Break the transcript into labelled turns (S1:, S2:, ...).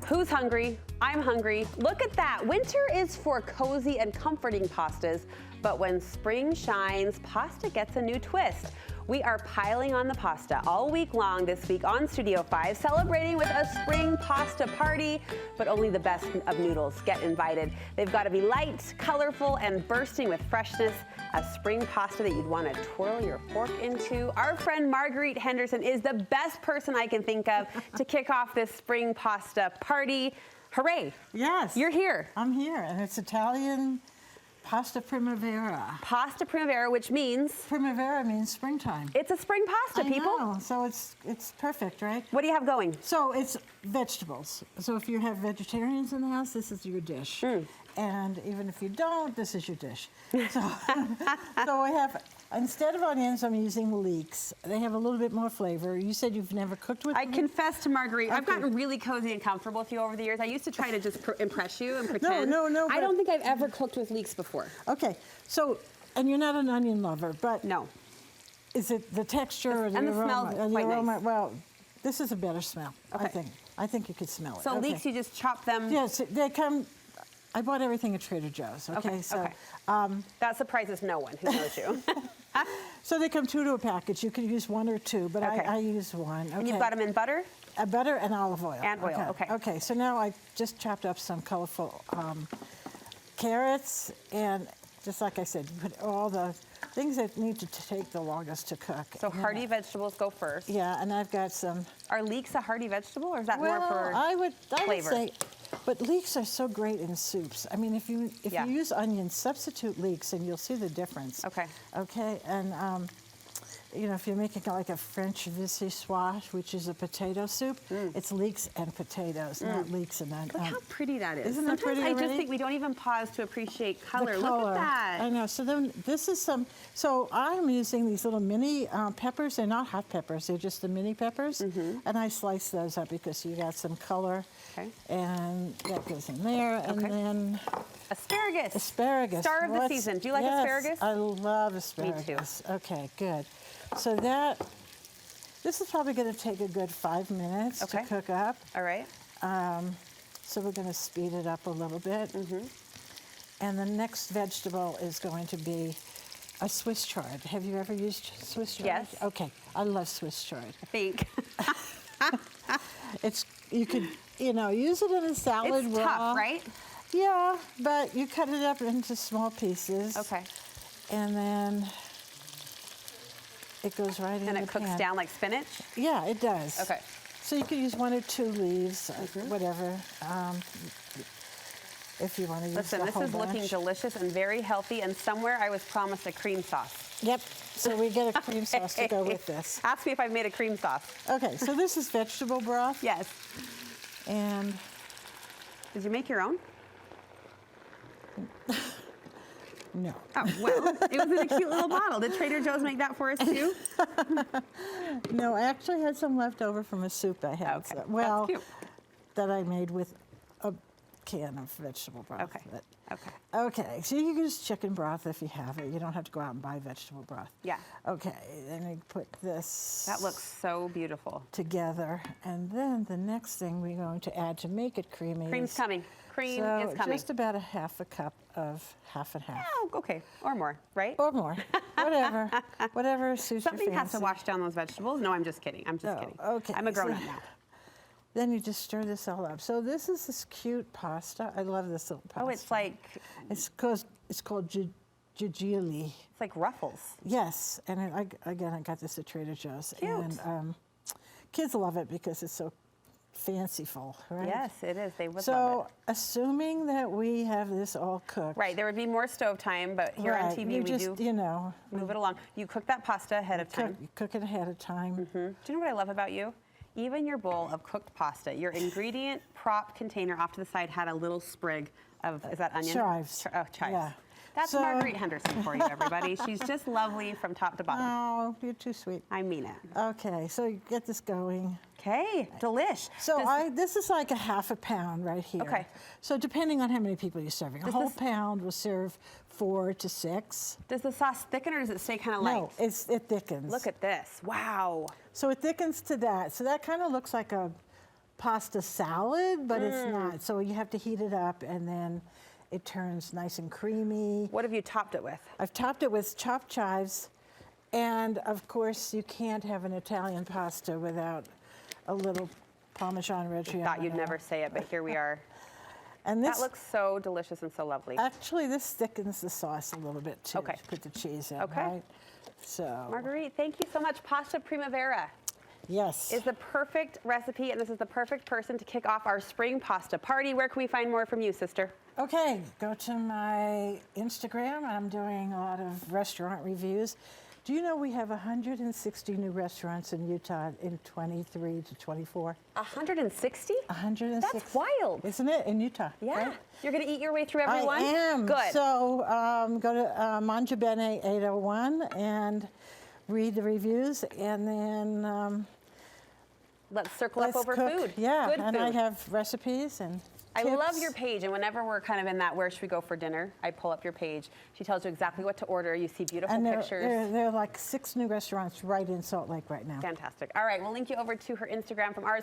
S1: Who's hungry? I'm hungry. Look at that. Winter is for cozy and comforting pastas, but when spring shines, pasta gets a new twist. We are piling on the pasta all week long this week on Studio 5, celebrating with a spring pasta party, but only the best of noodles get invited. They've got to be light, colorful, and bursting with freshness. A spring pasta that you'd want to twirl your fork into. Our friend Marguerite Henderson is the best person I can think of to kick off this spring pasta party. Hooray!
S2: Yes.
S1: You're here.
S2: I'm here, and it's Italian pasta primavera.
S1: Pasta primavera, which means?
S2: Primavera means springtime.
S1: It's a spring pasta, people.
S2: I know, so it's perfect, right?
S1: What do you have going?
S2: So it's vegetables. So if you have vegetarians in the house, this is your dish. And even if you don't, this is your dish. So, so I have, instead of onions, I'm using leeks. They have a little bit more flavor. You said you've never cooked with them?
S1: I confess to Marguerite, I've gotten really cozy and comfortable with you over the years. I used to try to just impress you and pretend.
S2: No.
S1: I don't think I've ever cooked with leeks before.
S2: Okay, so, and you're not an onion lover, but
S1: no.
S2: Is it the texture or the
S1: and
S2: aroma?
S1: The smell quite nice.
S2: Well, this is a better smell,
S1: okay.
S2: I think you could smell it.
S1: So leeks, you just chop them?
S2: Yes, they come, I bought everything at Trader Joe's, okay? So,
S1: that surprises no one who knows you.
S2: So they come two to a package. You could use one or two, but
S1: okay.
S2: I use one. Okay.
S1: And you've got them in butter?
S2: Butter and olive oil.
S1: And oil, okay.
S2: Okay, so now I just chopped up some colorful carrots, and just like I said, you put all the things that need to take the longest to cook.
S1: So hearty vegetables go first.
S2: Yeah, and I've got some.
S1: Are leeks a hearty vegetable, or is that more for
S2: I would
S1: flavor?
S2: say, but leeks are so great in soups. I mean, if you use onions, substitute leeks, and you'll see the difference.
S1: Okay.
S2: Okay, and you know, if you're making like a French vichyssoise, which is a potato soup, it's leeks and potatoes, not leeks and onions.
S1: Look how pretty that is.
S2: Isn't that pretty
S1: Sometimes I
S2: already?
S1: just think we don't even pause to appreciate color.
S2: The color.
S1: Look at that.
S2: I know. So then this is some. So I'm using these little mini peppers. They're not hot peppers. They're just the mini peppers, and I slice those up because you got some color.
S1: Okay.
S2: And that goes in there, and then
S1: asparagus.
S2: Asparagus.
S1: Star of the season. Do you like asparagus?
S2: I love asparagus.
S1: Me too.
S2: Okay, good. So this is probably going to take a good 5 minutes to cook up.
S1: All right.
S2: So we're going to speed it up a little bit. And the next vegetable is going to be a Swiss chard. Have you ever used Swiss chard?
S1: Yes.
S2: Okay, I love Swiss chard.
S1: I think.
S2: You could, you know, use it in a salad
S1: It's
S2: raw.
S1: tough, right?
S2: Yeah, but you cut it up into small pieces.
S1: Okay.
S2: And then it goes right in the pan.
S1: And it cooks down like spinach?
S2: Yeah, it does.
S1: Okay.
S2: So you could use 1 or 2 leaves, whatever, if you want to use
S1: Listen,
S2: the
S1: this
S2: whole
S1: is looking
S2: bunch.
S1: delicious and very healthy, and somewhere I was promised a cream sauce.
S2: Yep, so we get a cream sauce to go with this.
S1: Ask me if I've made a cream sauce.
S2: Okay, so this is vegetable broth.
S1: Yes.
S2: And
S1: did you make your own?
S2: no.
S1: Oh, well, it was in a cute little bottle. Did Trader Joe's make that for us too?
S2: No, I actually had some left over from a soup I had.
S1: Okay,
S2: So, well,
S1: that's cute.
S2: that I made with a can of vegetable broth.
S1: Okay. Okay.
S2: Okay, so you can use chicken broth if you have it. You don't have to go out and buy vegetable broth.
S1: Yeah.
S2: Okay, then you put this.
S1: That looks so beautiful.
S2: Together, and then the next thing we're going to add to make it creamy.
S1: Cream's coming. Cream
S2: so
S1: is coming.
S2: Just about a half a cup of half and half.
S1: Oh, okay, or more, right?
S2: Or more, whatever, whatever suits your
S1: Something has
S2: fancy.
S1: to wash down those vegetables. No, I'm just kidding. I'm just kidding.
S2: Okay.
S1: I'm a grown-up now.
S2: Then you just stir this all up. So this is this cute pasta. I love this little pasta.
S1: Oh, it's like...
S2: It's called jujili.
S1: It's like ruffles.
S2: Yes, and I got this at Trader Joe's.
S1: Cute.
S2: And kids love it because it's so fanciful, right?
S1: Yes, it is. They would love
S2: So, assuming that we have this all cooked.
S1: Right, there would be more stove time, but here on TV we do
S2: you know,
S1: move it along. You cook that pasta ahead of time.
S2: You cook it ahead of time.
S1: Do you know what I love about you? Even your bowl of cooked pasta, your ingredient prop container off to the side had a little sprig of, is that onion?
S2: Chives.
S1: Oh, chives.
S2: Yeah.
S1: That's
S2: So-
S1: Marguerite Henderson for you, everybody. She's just lovely from top to bottom.
S2: Oh, you're too sweet.
S1: I mean it.
S2: Okay, so you get this going.
S1: Okay, delish.
S2: So this is like a half a pound right here.
S1: Okay.
S2: So depending on how many people you're serving, a whole pound will serve 4 to 6.
S1: Does the sauce thicken or does it stay kind of light?
S2: No, it thickens.
S1: Look at this. Wow.
S2: So it thickens to that. So that kind of looks like a pasta salad, but it's not. So you have to heat it up, and then it turns nice and creamy.
S1: What have you topped it with?
S2: I've topped it with chopped chives, and of course you can't have an Italian pasta without a little Parmesan Reggiano.
S1: Thought you'd never say it, but here we are.
S2: And this,
S1: That looks so delicious and so lovely.
S2: actually, this thickens the sauce a little bit too.
S1: Okay.
S2: To put the cheese in,
S1: Okay.
S2: right? So,
S1: Marguerite, thank you so much. Pasta primavera
S2: yes.
S1: is the perfect recipe, and this is the perfect person to kick off our spring pasta party. Where can we find more from you, sister?
S2: Okay, go to my Instagram. I'm doing a lot of restaurant reviews. Do you know we have 160 new restaurants in Utah in 23 to 24?
S1: 160?
S2: 160.
S1: That's wild.
S2: Isn't it, in Utah?
S1: Yeah.
S2: right?
S1: You're going to eat your way through everyone?
S2: I am.
S1: Good.
S2: So go to Mangia Bene 801 and read the reviews, and then
S1: Let's circle
S2: let's
S1: up over
S2: cook.
S1: food.
S2: Yeah,
S1: Good
S2: and
S1: food.
S2: I have recipes and
S1: I love
S2: tips.
S1: your page, and whenever we're kind of in that where should we go for dinner, I pull up your page. She tells you exactly what to order. You see beautiful
S2: And
S1: pictures.
S2: there are like 6 new restaurants right in Salt Lake right now.
S1: Fantastic. All right, we'll link you over to her Instagram from ours.